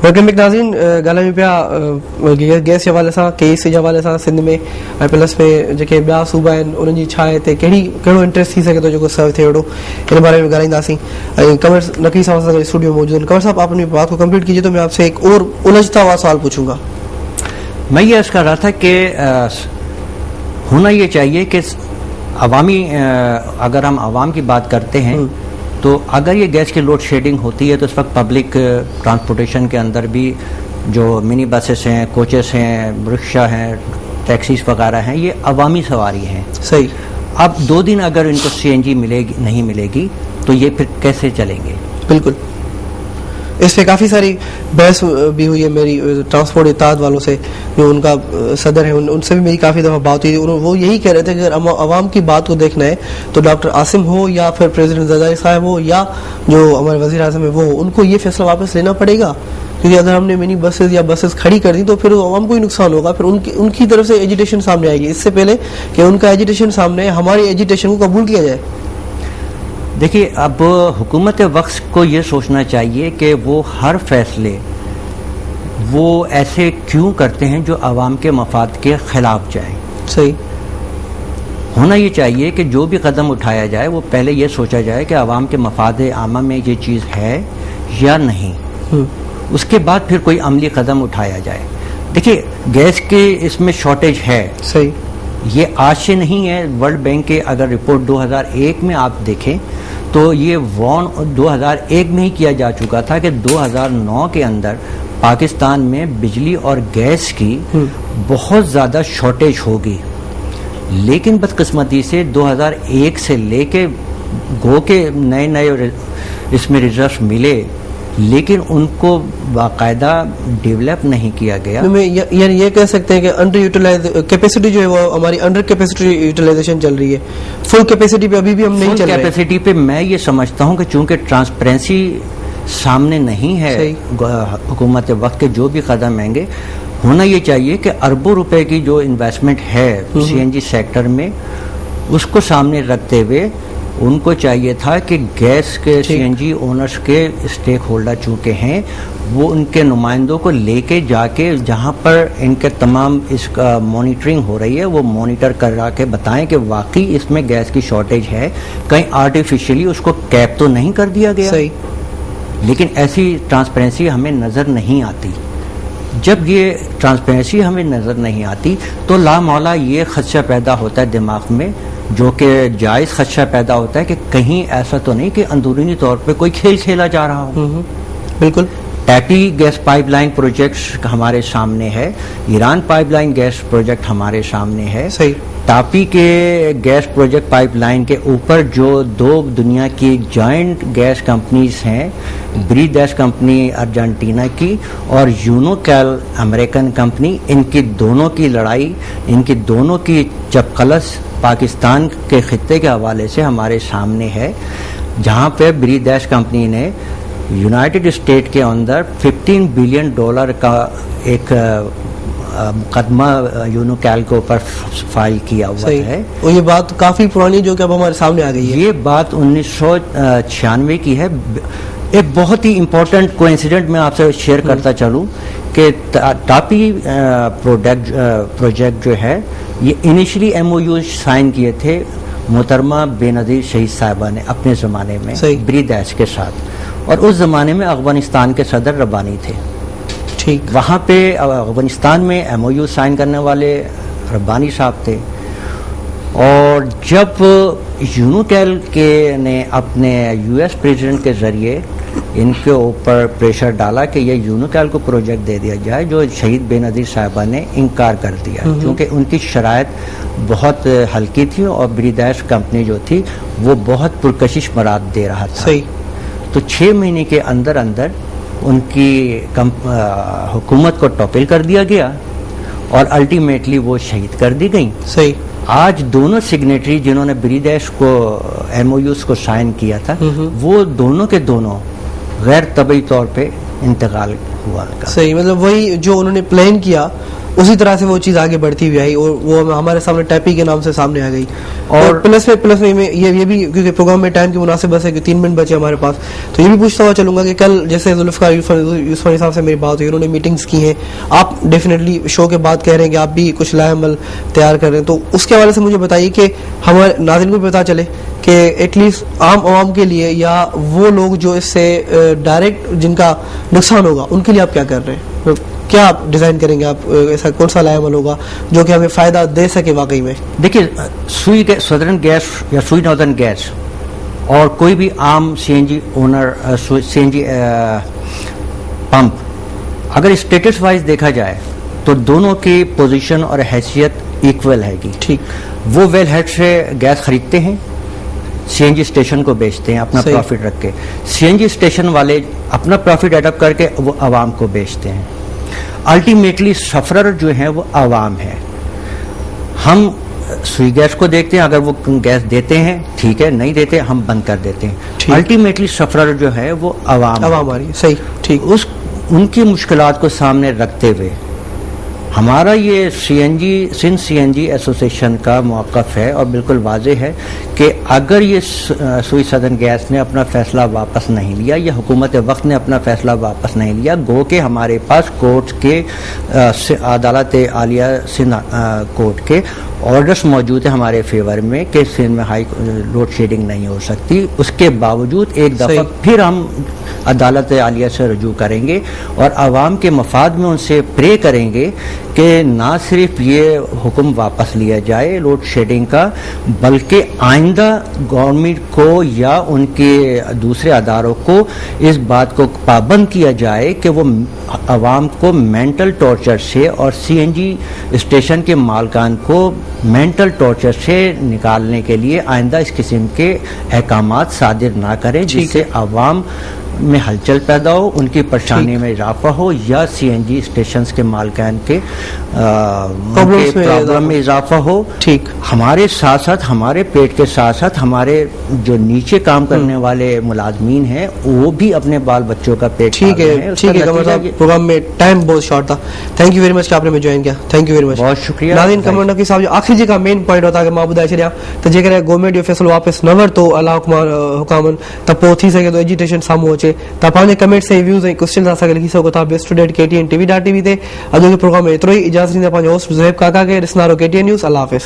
Welcome back नाज़रीन. ॻाल्हायूं पिया गैस जे हवाले सां, केस जे हवाले सां सिंध में ऐं प्लस में जेके ॿिया सूबा आहिनि उन्हनि जी छा हिते कहिड़ो इंटरेस्ट थी सघे थो जेको सर्व थिए अहिड़ो, इन बारे में ॻाल्हाईंदासीं. ऐं कमर नकी साहब असां स्टूडियो में मौजूद हैं. कमर साहब, आप अपनी बात को कंप्लीट कीजिए तो मैं आपसे एक और उलझता हुआ सवाल पूछूंगा. मैं ये अर्ज कर रहा था कि होना ये चाहिए कि अवामी, अगर हम आवाम की बात करते हैं तो अगर ये गैस की लोड शेडिंग होती है तो इस वक्त पब्लिक ट्रांसपोर्टेशन के अंदर भी जो मिनी बसेस हैं, कोचेस हैं, रिक्शा हैं, टैक्सीज वगैरह हैं, ये अवामी सवारी हैं. सही. अब 2 दिन अगर इनको सीएनजी मिलेगी नहीं मिलेगी तो ये फिर कैसे चलेंगे? बिल्कुल. इस पे काफ़ी सारी बहस भी हुई है मेरी ट्रांसपोर्ट इत्तेहाद वालों से, जो उनका सदर है उनसे भी मेरी काफ़ी दफ़ा बात हुई. वो यही कह रहे थे कि अगर आवाम की बात को देखना है तो डॉक्टर आसिम हो या फिर प्रेसिडेंट ज़रदारी साहब हो या जो हमारे वज़ीर आज़म है वो हो, उनको ये फैसला वापस लेना पड़ेगा. क्योंकि अगर हमने मिनी बसेस या बसेस खड़ी कर दी तो फिर आवाम को ही नुकसान होगा. फिर उनकी तरफ से एजिटेशन सामने आएगी. इससे पहले कि उनका एजिटेशन सामने आए, हमारी एजिटेशन को कबूल किया जाए. देखिए, अब हुकूमत वक्त को ये सोचना चाहिए कि वो हर फैसले वो ऐसे क्यों करते हैं जो आवाम के मफाद के खिलाफ जाए. सही. होना ये चाहिए कि जो भी कदम उठाया जाए वो पहले ये सोचा जाए कि आवाम के मफाद आमा में ये चीज़ है या नहीं, उसके बाद फिर कोई अमली कदम उठाया जाए. देखिए, गैस के इसमें शॉर्टेज है. सही. ये आज से नहीं है. वर्ल्ड बैंक के अगर रिपोर्ट 2001 में आप देखें तो ये वॉर्न 2001 में ही किया जा चुका था कि 2009 के अंदर पाकिस्तान में बिजली और गैस की बहुत ज़्यादा शॉर्टेज होगी. लेकिन बदकिस्मती से 2001 से लेके गो के नए इसमें रिजर्व मिले, लेकिन उनको बाकायदा डेवलप नहीं किया गया. यानी ये कह सकते हैं कि अंडर यूटिलाइज कैपेसिटी जो है वो हमारी अंडर कैपेसिटी यूटिलाइजेशन चल रही है. फुल कैपेसिटी पे अभी भी हम नहीं चल रहे. कैपेसिटी पे मैं ये समझता हूँ कि चूंकि ट्रांसपेरेंसी सामने नहीं है हुकूमत वक्त के जो भी कदम आएंगे, होना ये चाहिए कि अरबों रुपए की जो इन्वेस्टमेंट है सीएनजी सेक्टर में उसको सामने रखते हुए उनको चाहिए था कि गैस के सीएनजी ओनर्स के स्टेक होल्डर चूंकि हैं वो उनके नुमाइंदों को लेके जाके जहां पर इनके तमाम इसका मॉनिटरिंग हो रही है वो मॉनिटर करा के बताएं कि वाकई इसमें गैस की शॉर्टेज है, कहीं आर्टिफिशियली उसको कैप तो नहीं कर दिया गया. सही. लेकिन ऐसी ट्रांसपेरेंसी हमें नज़र नहीं आती. जब ये ट्रांसपेरेंसी हमें नज़र नहीं आती तो लामौला ये खदशा पैदा होता है दिमाग में, जो कि जायज़ खदशा पैदा होता है कि कहीं ऐसा तो नहीं कि अंदरूनी तौर पे कोई खेल खेला जा रहा हो. बिल्कुल. टैपी गैस पाइपलाइन प्रोजेक्ट हमारे सामने है, ईरान पाइपलाइन गैस प्रोजेक्ट हमारे सामने है. सही. टापी के गैस प्रोजेक्ट पाइपलाइन के ऊपर जो 2 दुनिया की जॉइंट गैस कंपनीज हैं, ब्री गैस कंपनी अर्जेंटीना की और यूनोकैल अमेरिकन कंपनी, इनकी दोनों की लड़ाई, इनकी दोनों की चपकलस पाकिस्तान के खित्ते के हवाले से हमारे सामने है, जहां पे ब्री गैस कंपनी ने यूनाइटेड स्टेट के अंदर $15 बिलियन का एक मुकदमा यूनोकैल के ऊपर फाइल किया हुआ है. और ये बात काफी पुरानी जो कि अब हमारे सामने आ गई है. ये बात 1996 की है. एक बहुत ही इम्पोर्टेंट कोइंसिडेंट मैं आपसे शेयर करता चलूं कि टापी प्रोजेक्ट जो है ये इनिशियली MOU साइन किए थे मोहतरमा बेनज़ीर शहीद साहिबा ने अपने ज़माने में ब्री दैश के साथ, और उस ज़माने में अफगानिस्तान के सदर रब्बानी थे. ठीक. वहाँ पे अफगानिस्तान में MOU साइन करने वाले रब्बानी साहब थे. और जब यूनोकैल के ने अपने US प्रेसिडेंट के ज़रिए इनके ऊपर प्रेशर डाला कि ये यूनोकैल को प्रोजेक्ट दे दिया जाए, जो शहीद बेनज़ीर साहिबा ने इनकार कर दिया क्योंकि उनकी शराइत बहुत हल्की थी और ब्रीदैश कंपनी जो थी वो बहुत पुरकशिश मराद दे रहा था. सही. तो 6 महीने के अंदर अंदर उनकी हुकूमत को टॉपिल कर दिया गया और अल्टीमेटली वो शहीद कर दी गई. सही. आज दोनों सिग्नेटरी जिन्होंने ब्रीदैश को MOUs को साइन किया था वो दोनों के दोनों गैर तबई तौर पे इंतकाल हुआ. सही. मतलब वही जो उन्होंने प्लान किया اسی طرح سے وہ چیز آگے بڑھتی ہوئی آئی اور وہ ہمارے سامنے ٹیپی کے نام سے سامنے آ گئی. اور پلس میں یہ بھی کیونکہ پروگرام میں ٹائم کی مناسبت ہے کہ 3 منٹ بچے ہمارے پاس, تو یہ بھی پوچھتا ہوا چلوں گا کہ کل جیسے ذوالفقار یوسفانی صاحب سے میری بات ہوئی, انہوں نے میٹنگز کی ہیں, آپ ڈیفینیٹلی شو کے بعد کہہ رہے ہیں کہ آپ بھی کچھ لائے عمل تیار کر رہے ہیں, تو اس کے حوالے سے مجھے بتائیے کہ ہمارے ناظرین کو بھی پتہ چلے کہ ایٹ لیسٹ عام عوام کے لیے یا وہ لوگ جو اس سے ڈائریکٹ جن کا نقصان ہوگا ان کے لیے آپ کیا کر رہے ہیں, کیا آپ ڈیزائن کریں گے, آپ ایسا کون سا لائے عمل ہوگا جو کہ ہمیں فائدہ دے سکے واقعی میں؟ دیکھیے سوئی سدرن گیس یا سوئی ناردرن گیس اور کوئی بھی عام سی این جی اونر سی این جی پمپ اگر اسٹیٹس وائز دیکھا جائے تو دونوں کی پوزیشن اور حیثیت ایکول ہے گی. ٹھیک, وہ ویل ہیڈ سے گیس خریدتے ہیں, سی این جی اسٹیشن کو بیچتے ہیں اپنا پروفٹ رکھ کے, سی این جی اسٹیشن والے اپنا پروفٹ ایڈ کر کے وہ عوام کو بیچتے ہیں. الٹیمیٹلی سفرر جو ہیں وہ عوام ہے. ہم سوئی گیس کو دیکھتے ہیں, اگر وہ گیس دیتے ہیں ٹھیک ہے, نہیں دیتے ہم بند کر دیتے ہیں. الٹیمیٹلی سفرر جو ہے وہ عوام آ رہی ہے. صحیح, ٹھیک. ان کی مشکلات کو سامنے رکھتے ہوئے ہمارا یہ سی این جی سندھ سی این جی ایسوسیشن کا موقف ہے اور بالکل واضح ہے کہ اگر یہ سوئی سدرن گیس نے اپنا فیصلہ واپس نہیں لیا یا حکومت وقت نے اپنا فیصلہ واپس نہیں لیا, گو کہ ہمارے پاس کورٹ کے عدالت عالیہ سندھ کورٹ کے آرڈرس موجود ہیں ہمارے فیور میں کہ سندھ میں ہائی لوڈ شیڈنگ نہیں ہو سکتی. اس کے باوجود ایک دفعہ پھر ہم عدالت عالیہ سے رجوع کریں گے اور عوام کے مفاد میں ان سے پرے کریں گے کہ نہ صرف یہ حکم واپس لیا جائے لوڈ شیڈنگ کا, بلکہ آئندہ گورنمنٹ کو یا ان کے دوسرے اداروں کو اس بات کو پابند کیا جائے کہ وہ عوام کو مینٹل ٹارچر سے اور سی این جی اسٹیشن کے مالکان کو مینٹل ٹارچر سے نکالنے کے لیے آئندہ اس قسم کے احکامات صادر نہ کریں, جس سے عوام میں ہلچل پیدا ہو, ان کی پریشانی میں اضافہ ہو یا سی این جی اسٹیشنز کے مالکان کے پرابلم میں اضافہ ہو. ٹھیک, ہمارے ساتھ ساتھ ہمارے پیٹ کے ساتھ ساتھ ہمارے جو نیچے کام کرنے والے ملازمین ہیں وہ بھی اپنے بال بچوں کا پیٹ. ٹھیک ہے, ٹھیک ہے. پروگرام میں ٹائم بہت شارٹ تھا. تھینک یو ویری مچ کہ آپ نے میں جوائن کیا. تھینک یو ویری مچ, بہت شکریہ. ناظرین کمنڈ کی صاحب جو آخری جی کا مین پوائنٹ ہوتا ہے کہ ماں بدائے چلیا تو جے کرے گورنمنٹ جو فیصلو واپس نہ ور تو اللہ حکامن त पोइ थी सघे थो एजुटेशन साम्हूं अचे. तव्हां पंहिंजे कमेंट्स ऐं व्यूज़ ऐं क्वेश्चन असांखे लिखी सघो था बेस्टूडेंट KTN TV.tv ते. अॼु जे प्रोग्राम में एतिरो ई. इजाज़त ॾींदा पंहिंजे होस्ट ज़ुहैब काका खे. ॾिसंदा रहो KTN न्यूज़. अल्लाह हाफ़िज़.